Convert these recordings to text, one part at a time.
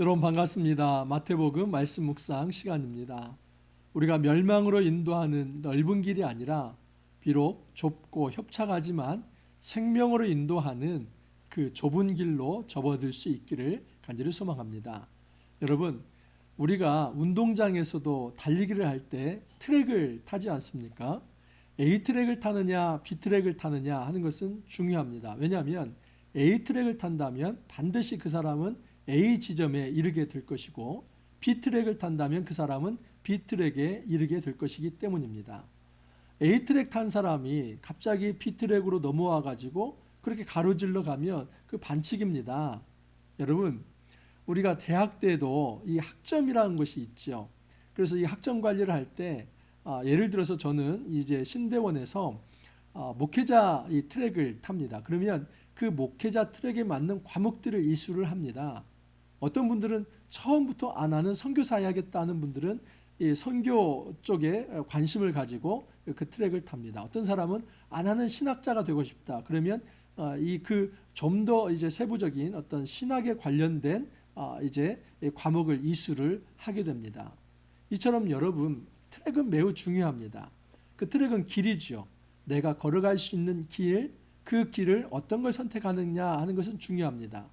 여러분 반갑습니다. 마태복음 말씀 묵상 시간입니다. 우리가 멸망으로 인도하는 넓은 길이 아니라 비록 좁고 협착하지만 생명으로 인도하는 그 좁은 길로 접어들 수 있기를 간절히 소망합니다. 여러분, 우리가 운동장에서도 달리기를 할 때 트랙을 타지 않습니까? A 트랙을 타느냐 B 트랙을 타느냐 하는 것은 중요합니다. 왜냐하면 A 트랙을 탄다면 반드시 그 사람은 A 지점에 이르게 될 것이고 B 트랙을 탄다면 그 사람은 B 트랙에 이르게 될 것이기 때문입니다. A 트랙 탄 사람이 갑자기 B 트랙으로 넘어와 가지고 그렇게 가로질러 가면 그 반칙입니다. 여러분, 우리가 대학 때도 이 학점이라는 것이 있죠. 그래서 이 학점 관리를 할 때 예를 들어서 저는 이제 신대원에서 목회자 이 트랙을 탑니다. 그러면 그 목회자 트랙에 맞는 과목들을 이수를 합니다. 어떤 분들은 처음부터 나는 선교사 해야겠다 하는 분들은 이 선교 쪽에 관심을 가지고 그 트랙을 탑니다. 어떤 사람은 나는 신학자가 되고 싶다. 그러면 이 그 좀 더 이제 세부적인 어떤 신학에 관련된 이제 과목을 이수를 하게 됩니다. 이처럼 여러분, 트랙은 매우 중요합니다. 그 트랙은 길이죠. 내가 걸어갈 수 있는 길, 그 길을 어떤 걸 선택하느냐 하는 것은 중요합니다.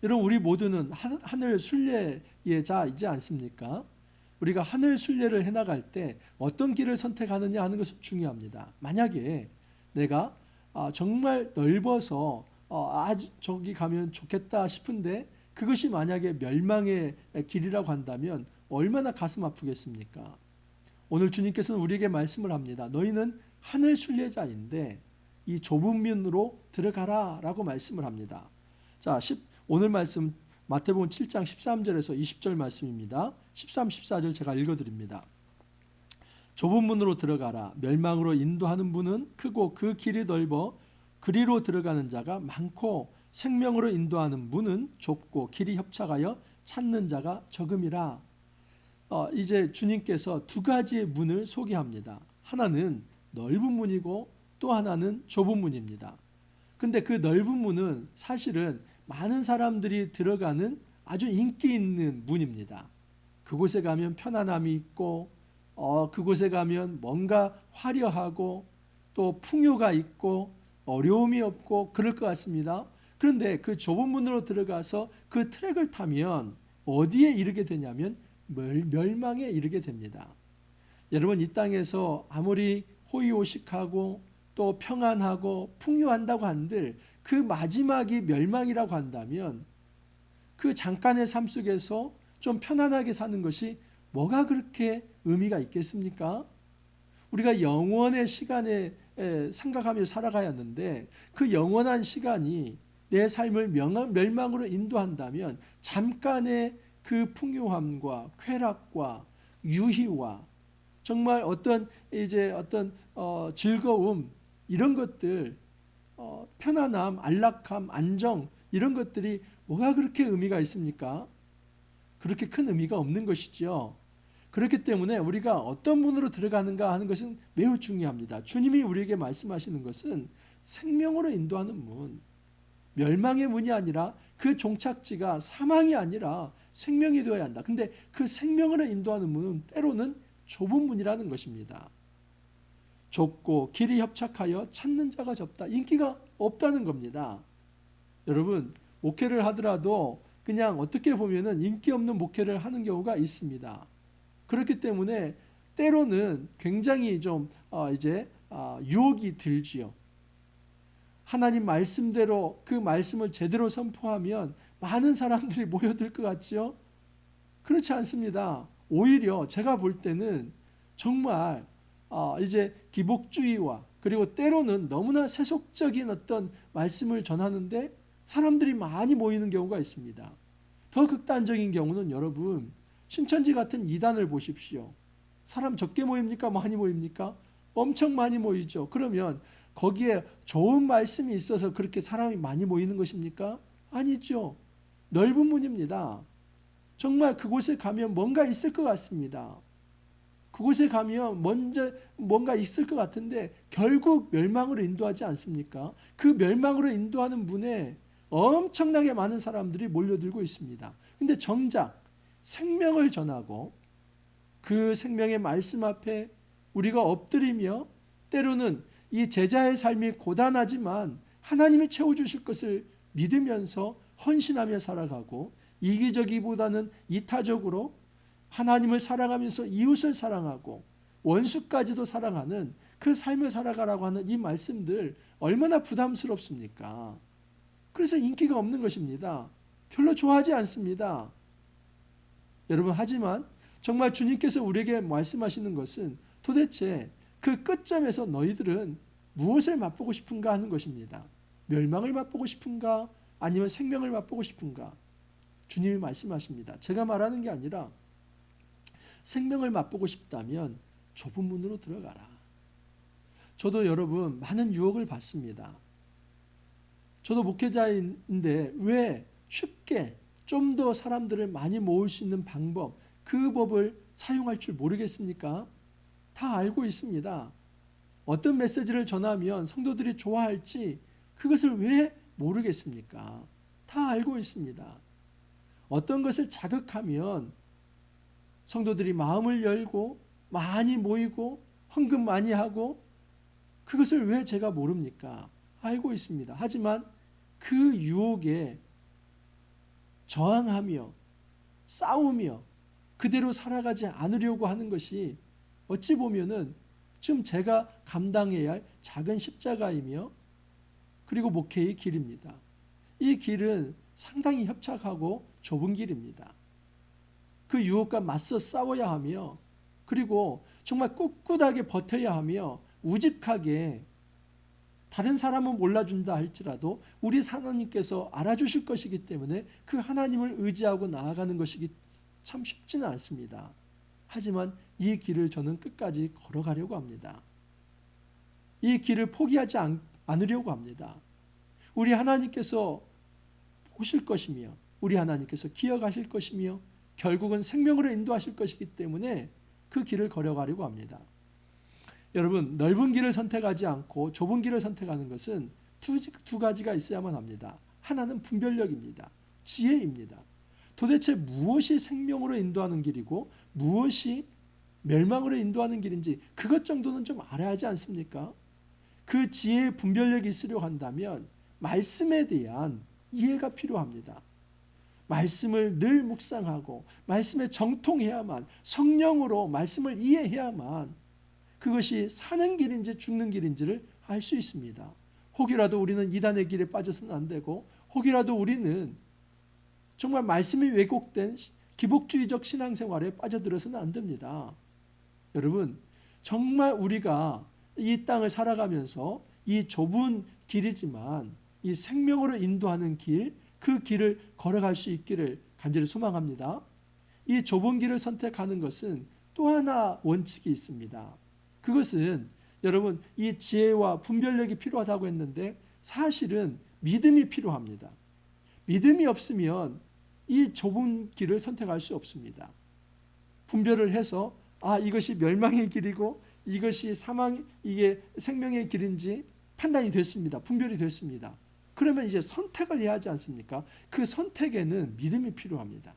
여러분, 우리 모두는 하늘 순례자이지 않습니까? 우리가 하늘 순례를 해나갈 때 어떤 길을 선택하느냐 하는 것은 중요합니다. 만약에 내가 정말 넓어서 저기 가면 좋겠다 싶은데 그것이 만약에 멸망의 길이라고 한다면 얼마나 가슴 아프겠습니까? 오늘 주님께서는 우리에게 말씀을 합니다. 너희는 하늘 순례자인데 이 좁은 문으로 들어가라 라고 말씀을 합니다. 자, 오늘 말씀 마태복음 7장 13절에서 20절 말씀입니다. 13, 14절 제가 읽어드립니다. 좁은 문으로 들어가라. 멸망으로 인도하는 문은 크고 그 길이 넓어 그리로 들어가는 자가 많고 생명으로 인도하는 문은 좁고 길이 협착하여 찾는 자가 적음이라. 이제 주님께서 두 가지의 문을 소개합니다. 하나는 넓은 문이고 또 하나는 좁은 문입니다. 근데 그 넓은 문은 사실은 많은 사람들이 들어가는 아주 인기 있는 문입니다. 그곳에 가면 편안함이 있고 그곳에 가면 뭔가 화려하고 또 풍요가 있고 어려움이 없고 그럴 것 같습니다. 그런데 그 좁은 문으로 들어가서 그 트랙을 타면 어디에 이르게 되냐면 멸망에 이르게 됩니다. 여러분, 이 땅에서 아무리 호의호식하고 또 평안하고 풍요한다고 한들 그 마지막이 멸망이라고 한다면 그 잠깐의 삶 속에서 좀 편안하게 사는 것이 뭐가 그렇게 의미가 있겠습니까? 우리가 영원의 시간에 생각하며 살아가야 하는데 그 영원한 시간이 내 삶을 멸망으로 인도한다면 잠깐의 그 풍요함과 쾌락과 유희와 정말 어떤 즐거움 이런 것들 편안함, 안락함, 안정 이런 것들이 뭐가 그렇게 의미가 있습니까? 그렇게 큰 의미가 없는 것이죠. 그렇기 때문에 우리가 어떤 문으로 들어가는가 하는 것은 매우 중요합니다. 주님이 우리에게 말씀하시는 것은 생명으로 인도하는 문, 멸망의 문이 아니라 그 종착지가 사망이 아니라 생명이 되어야 한다. 근데 그 생명으로 인도하는 문은 때로는 좁은 문이라는 것입니다. 좁고 길이 협착하여 찾는 자가 적다. 인기가 없다는 겁니다. 여러분, 목회를 하더라도 그냥 어떻게 보면은 인기 없는 목회를 하는 경우가 있습니다. 그렇기 때문에 때로는 굉장히 좀 유혹이 들지요. 하나님 말씀대로 그 말씀을 제대로 선포하면 많은 사람들이 모여들 것 같죠? 그렇지 않습니다. 오히려 제가 볼 때는 정말 기복주의와 그리고 때로는 너무나 세속적인 어떤 말씀을 전하는데 사람들이 많이 모이는 경우가 있습니다. 더 극단적인 경우는 여러분, 신천지 같은 이단을 보십시오. 사람 적게 모입니까? 많이 모입니까? 엄청 많이 모이죠. 그러면 거기에 좋은 말씀이 있어서 그렇게 사람이 많이 모이는 것입니까? 아니죠. 넓은 문입니다. 정말 그곳에 가면 뭔가 있을 것 같습니다. 그곳에 가면 먼저 뭔가 있을 것 같은데 결국 멸망으로 인도하지 않습니까? 그 멸망으로 인도하는 문에 엄청나게 많은 사람들이 몰려들고 있습니다. 근데 정작 생명을 전하고 그 생명의 말씀 앞에 우리가 엎드리며 때로는 이 제자의 삶이 고단하지만 하나님이 채워주실 것을 믿으면서 헌신하며 살아가고 이기적이보다는 이타적으로 하나님을 사랑하면서 이웃을 사랑하고 원수까지도 사랑하는 그 삶을 살아가라고 하는 이 말씀들 얼마나 부담스럽습니까? 그래서 인기가 없는 것입니다. 별로 좋아하지 않습니다. 여러분, 하지만 정말 주님께서 우리에게 말씀하시는 것은 도대체 그 끝점에서 너희들은 무엇을 맛보고 싶은가 하는 것입니다. 멸망을 맛보고 싶은가? 아니면 생명을 맛보고 싶은가? 주님이 말씀하십니다. 제가 말하는 게 아니라 생명을 맛보고 싶다면 좁은 문으로 들어가라. 저도 여러분 많은 유혹을 받습니다. 저도 목회자인데 왜 쉽게 좀 더 사람들을 많이 모을 수 있는 방법, 그 법을 사용할 줄 모르겠습니까? 다 알고 있습니다. 어떤 메시지를 전하면 성도들이 좋아할지 그것을 왜 모르겠습니까? 다 알고 있습니다. 어떤 것을 자극하면 성도들이 마음을 열고 많이 모이고 헌금 많이 하고 그것을 왜 제가 모릅니까? 알고 있습니다. 하지만 그 유혹에 저항하며 싸우며 그대로 살아가지 않으려고 하는 것이 어찌 보면은 지금 제가 감당해야 할 작은 십자가이며 그리고 목회의 길입니다. 이 길은 상당히 협착하고 좁은 길입니다. 그 유혹과 맞서 싸워야 하며 그리고 정말 꿋꿋하게 버텨야 하며 우직하게 다른 사람은 몰라준다 할지라도 우리 하나님께서 알아주실 것이기 때문에 그 하나님을 의지하고 나아가는 것이기 참 쉽지는 않습니다. 하지만 이 길을 저는 끝까지 걸어가려고 합니다. 이 길을 포기하지 않으려고 합니다. 우리 하나님께서 보실 것이며 우리 하나님께서 기억하실 것이며 결국은 생명으로 인도하실 것이기 때문에 그 길을 걸어가려고 합니다. 여러분, 넓은 길을 선택하지 않고 좁은 길을 선택하는 것은 두 가지가 있어야만 합니다. 하나는 분별력입니다. 지혜입니다. 도대체 무엇이 생명으로 인도하는 길이고 무엇이 멸망으로 인도하는 길인지 그것 정도는 좀 알아야 하지 않습니까? 그 지혜의 분별력이 있으려고 한다면 말씀에 대한 이해가 필요합니다. 말씀을 늘 묵상하고 말씀에 정통해야만, 성령으로 말씀을 이해해야만 그것이 사는 길인지 죽는 길인지를 알 수 있습니다. 혹이라도 우리는 이단의 길에 빠져서는 안 되고 혹이라도 우리는 정말 말씀이 왜곡된 기복주의적 신앙생활에 빠져들어서는 안 됩니다. 여러분, 정말 우리가 이 땅을 살아가면서 이 좁은 길이지만 이 생명으로 인도하는 길, 그 길을 걸어갈 수 있기를 간절히 소망합니다. 이 좁은 길을 선택하는 것은 또 하나 원칙이 있습니다. 그것은 여러분, 이 지혜와 분별력이 필요하다고 했는데 사실은 믿음이 필요합니다. 믿음이 없으면 이 좁은 길을 선택할 수 없습니다. 분별을 해서 이것이 멸망의 길이고 이것이 이게 생명의 길인지 판단이 됐습니다. 분별이 됐습니다. 그러면 이제 선택을 해야 하지 않습니까? 그 선택에는 믿음이 필요합니다.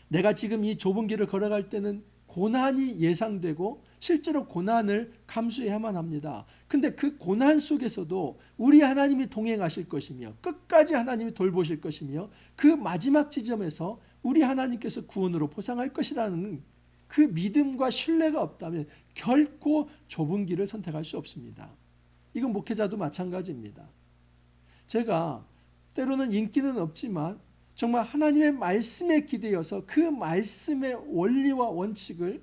내가 지금 이 좁은 길을 걸어갈 때는 고난이 예상되고 실제로 고난을 감수해야만 합니다. 근데 그 고난 속에서도 우리 하나님이 동행하실 것이며 끝까지 하나님이 돌보실 것이며 그 마지막 지점에서 우리 하나님께서 구원으로 보상할 것이라는 그 믿음과 신뢰가 없다면 결코 좁은 길을 선택할 수 없습니다. 이건 목회자도 마찬가지입니다. 제가 때로는 인기는 없지만 정말 하나님의 말씀에 기대어서 그 말씀의 원리와 원칙을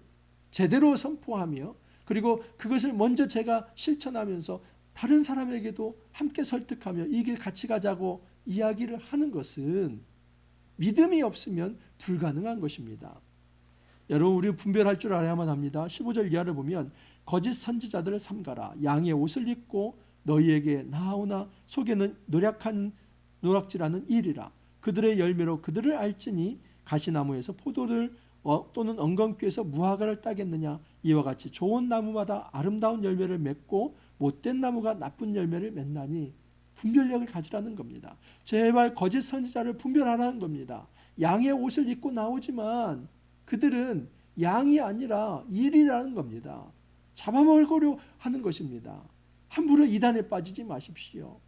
제대로 선포하며 그리고 그것을 먼저 제가 실천하면서 다른 사람에게도 함께 설득하며 이 길 같이 가자고 이야기를 하는 것은 믿음이 없으면 불가능한 것입니다. 여러분, 우리 분별할 줄 알아야만 합니다. 15절 이하를 보면 거짓 선지자들을 삼가라. 양의 옷을 입고 너희에게 나아오나 속에는 노략질하는 일이라. 그들의 열매로 그들을 알지니 가시나무에서 포도를 또는 엉겅퀴에서 무화과를 따겠느냐. 이와 같이 좋은 나무마다 아름다운 열매를 맺고 못된 나무가 나쁜 열매를 맺나니. 분별력을 가지라는 겁니다. 제발 거짓 선지자를 분별하라는 겁니다. 양의 옷을 입고 나오지만 그들은 양이 아니라 일이라는 겁니다. 잡아먹으려 하는 것입니다. 함부로 이단에 빠지지 마십시오.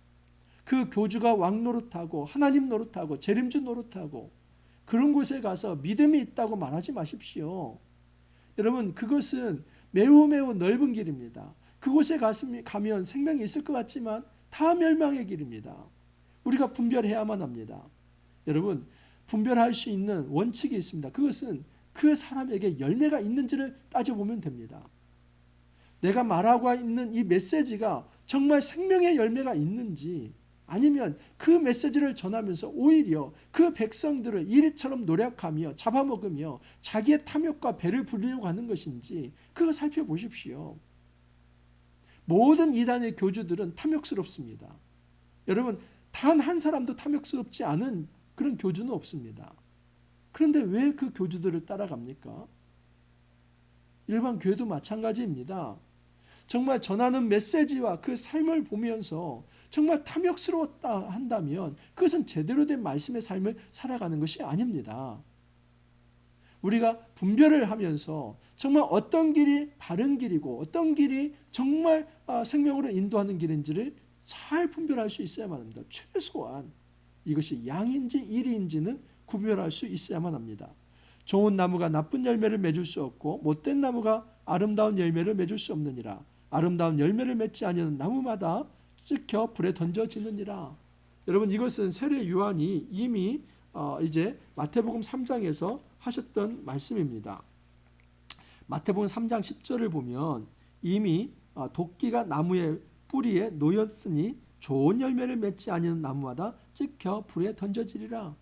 그 교주가 왕 노릇하고 하나님 노릇하고 재림주 노릇하고 그런 곳에 가서 믿음이 있다고 말하지 마십시오. 여러분, 그것은 매우 넓은 길입니다. 그곳에 가면 생명이 있을 것 같지만 다 멸망의 길입니다. 우리가 분별해야만 합니다. 여러분, 분별할 수 있는 원칙이 있습니다. 그것은 그 사람에게 열매가 있는지를 따져보면 됩니다. 내가 말하고 있는 이 메시지가 정말 생명의 열매가 있는지, 아니면 그 메시지를 전하면서 오히려 그 백성들을 이리처럼 노력하며 잡아먹으며 자기의 탐욕과 배를 불리려고 하는 것인지 그거 살펴보십시오. 모든 이단의 교주들은 탐욕스럽습니다. 여러분, 단 한 사람도 탐욕스럽지 않은 그런 교주는 없습니다. 그런데 왜 그 교주들을 따라갑니까? 일반 교회도 마찬가지입니다. 정말 전하는 메시지와 그 삶을 보면서 정말 탐욕스러웠다 한다면 그것은 제대로 된 말씀의 삶을 살아가는 것이 아닙니다. 우리가 분별을 하면서 정말 어떤 길이 바른 길이고 어떤 길이 정말 생명으로 인도하는 길인지를 잘 분별할 수 있어야만 합니다. 최소한 이것이 양인지 일인지는 구별할 수 있어야만 합니다. 좋은 나무가 나쁜 열매를 맺을 수 없고 못된 나무가 아름다운 열매를 맺을 수 없느니라. 아름다운 열매를 맺지 아니하는 나무마다 찍혀 불에 던져지느니라. 여러분, 이것은 세례 요한이 이미 이제 마태복음 3장에서 하셨던 말씀입니다. 마태복음 3장 10절을 보면 이미 도끼가 나무의 뿌리에 놓였으니 좋은 열매를 맺지 아니하는 나무마다 찍혀 불에 던져지리라.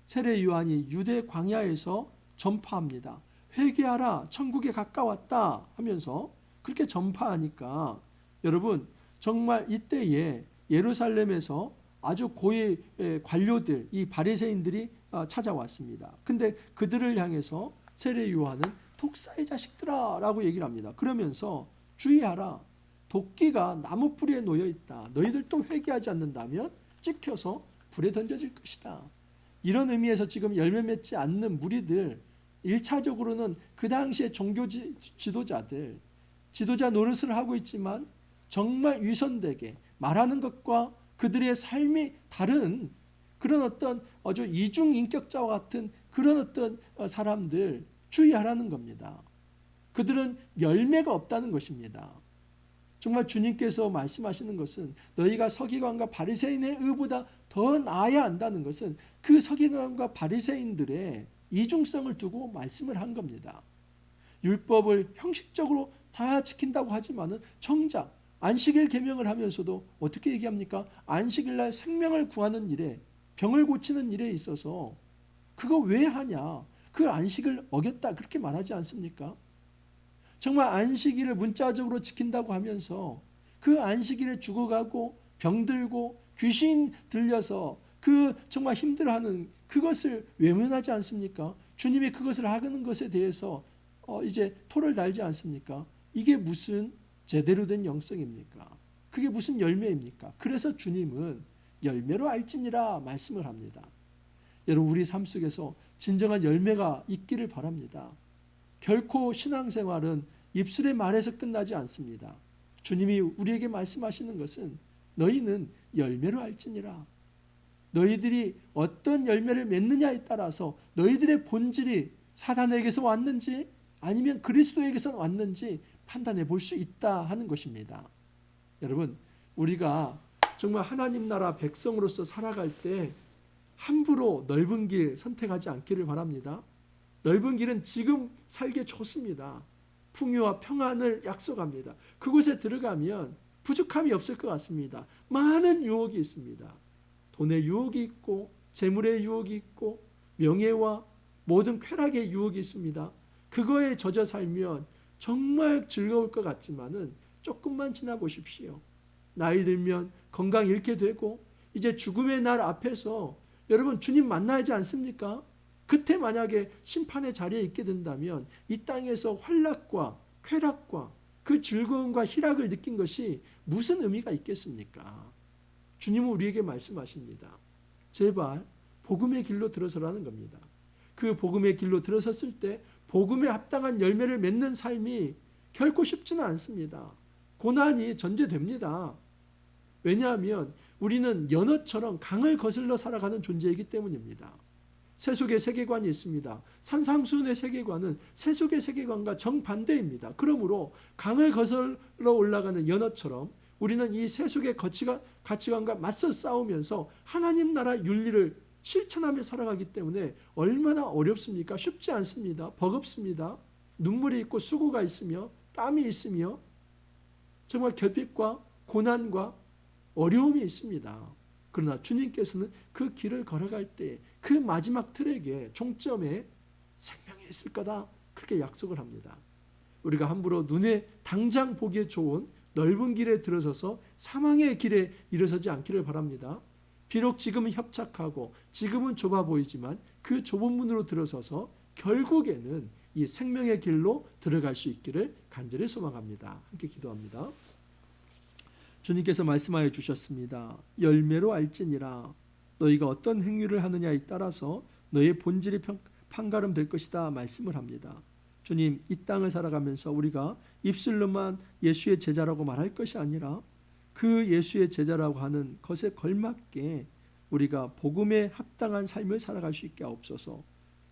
세례 요한이 유대 광야에서 전파합니다. 회개하라, 천국에 가까웠다 하면서 그렇게 전파하니까 여러분, 정말 이때에 예루살렘에서 아주 고위 관료들, 이 바리새인들이 찾아왔습니다. 근데 그들을 향해서 세례 요한은 독사의 자식들아 라고 얘기를 합니다. 그러면서 주의하라, 도끼가 나무 뿌리에 놓여 있다. 너희들 또 회개하지 않는다면 찍혀서 불에 던져질 것이다. 이런 의미에서 지금 열매 맺지 않는 무리들, 1차적으로는 그 당시의 종교 지도자들, 지도자 노릇을 하고 있지만 정말 위선되게 말하는 것과 그들의 삶이 다른 그런 어떤 아주 이중인격자와 같은 그런 어떤 사람들 주의하라는 겁니다. 그들은 열매가 없다는 것입니다. 정말 주님께서 말씀하시는 것은 너희가 서기관과 바리새인의 의보다 더 나아야 한다는 것은 그 서기관과 바리새인들의 이중성을 두고 말씀을 한 겁니다. 율법을 형식적으로 다 지킨다고 하지만은 정작 안식일 계명을 하면서도 어떻게 얘기합니까? 안식일 날 생명을 구하는 일에, 병을 고치는 일에 있어서 그거 왜 하냐? 그 안식을 어겼다 그렇게 말하지 않습니까? 정말 안식일을 문자적으로 지킨다고 하면서 그 안식일에 죽어가고 병들고 귀신 들려서 그 정말 힘들어하는 그것을 외면하지 않습니까? 주님이 그것을 하는 것에 대해서 이제 토를 달지 않습니까? 이게 무슨 제대로 된 영성입니까? 그게 무슨 열매입니까? 그래서 주님은 열매로 알지니라 말씀을 합니다. 여러분, 우리 삶 속에서 진정한 열매가 있기를 바랍니다. 결코 신앙생활은 입술의 말에서 끝나지 않습니다. 주님이 우리에게 말씀하시는 것은 너희는 열매로 알지니라. 너희들이 어떤 열매를 맺느냐에 따라서 너희들의 본질이 사단에게서 왔는지 아니면 그리스도에게서 왔는지 판단해 볼 수 있다 하는 것입니다. 여러분, 우리가 정말 하나님 나라 백성으로서 살아갈 때 함부로 넓은 길 선택하지 않기를 바랍니다. 넓은 길은 지금 살기 좋습니다. 풍요와 평안을 약속합니다. 그곳에 들어가면 부족함이 없을 것 같습니다. 많은 유혹이 있습니다. 돈의 유혹이 있고 재물의 유혹이 있고 명예와 모든 쾌락의 유혹이 있습니다. 그거에 젖어 살면 정말 즐거울 것 같지만은 조금만 지나보십시오. 나이 들면 건강 잃게 되고 이제 죽음의 날 앞에서 여러분 주님 만나야지 않습니까? 그때 만약에 심판의 자리에 있게 된다면 이 땅에서 환락과 쾌락과 그 즐거움과 희락을 느낀 것이 무슨 의미가 있겠습니까? 주님은 우리에게 말씀하십니다. 제발 복음의 길로 들어서라는 겁니다. 그 복음의 길로 들어섰을 때 복음에 합당한 열매를 맺는 삶이 결코 쉽지는 않습니다. 고난이 전제됩니다. 왜냐하면 우리는 연어처럼 강을 거슬러 살아가는 존재이기 때문입니다. 세속의 세계관이 있습니다. 산상수훈의 세계관은 세속의 세계관과 정반대입니다. 그러므로 강을 거슬러 올라가는 연어처럼 우리는 이 세속의 가치관과 맞서 싸우면서 하나님 나라 윤리를 실천하며 살아가기 때문에 얼마나 어렵습니까? 쉽지 않습니다. 버겁습니다. 눈물이 있고 수고가 있으며 땀이 있으며 정말 결핍과 고난과 어려움이 있습니다. 그러나 주님께서는 그 길을 걸어갈 때 그 마지막 트랙에 종점에 생명이 있을 거다 그렇게 약속을 합니다. 우리가 함부로 눈에 당장 보기에 좋은 넓은 길에 들어서서 사망의 길에 일어서지 않기를 바랍니다. 비록 지금은 협착하고 지금은 좁아 보이지만 그 좁은 문으로 들어서서 결국에는 이 생명의 길로 들어갈 수 있기를 간절히 소망합니다. 함께 기도합니다. 주님께서 말씀하여 주셨습니다. 열매로 알지니라. 너희가 어떤 행위를 하느냐에 따라서 너희의 본질이 판가름될 것이다 말씀을 합니다. 주님, 이 땅을 살아가면서 우리가 입술로만 예수의 제자라고 말할 것이 아니라 그 예수의 제자라고 하는 것에 걸맞게 우리가 복음에 합당한 삶을 살아갈 수 있게 하옵소서.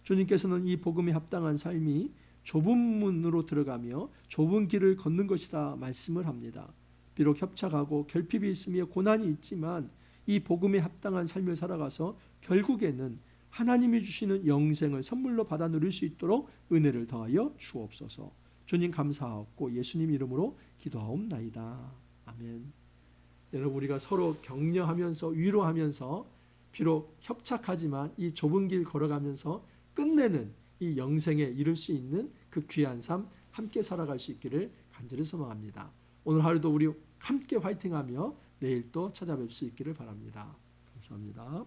주님께서는 이 복음에 합당한 삶이 좁은 문으로 들어가며 좁은 길을 걷는 것이다 말씀을 합니다. 비록 협착하고 결핍이 있으며 고난이 있지만 이 복음에 합당한 삶을 살아가서 결국에는 하나님이 주시는 영생을 선물로 받아 누릴 수 있도록 은혜를 더하여 주옵소서. 주님 감사하옵고 예수님 이름으로 기도하옵나이다. 아멘. 여러분, 우리가 서로 격려하면서 위로하면서 비록 협착하지만 이 좁은 길 걸어가면서 끝내는 이 영생에 이를 수 있는 그 귀한 삶 함께 살아갈 수 있기를 간절히 소망합니다. 오늘 하루도 우리 함께 화이팅하며 내일 또 찾아뵐 수 있기를 바랍니다. 감사합니다.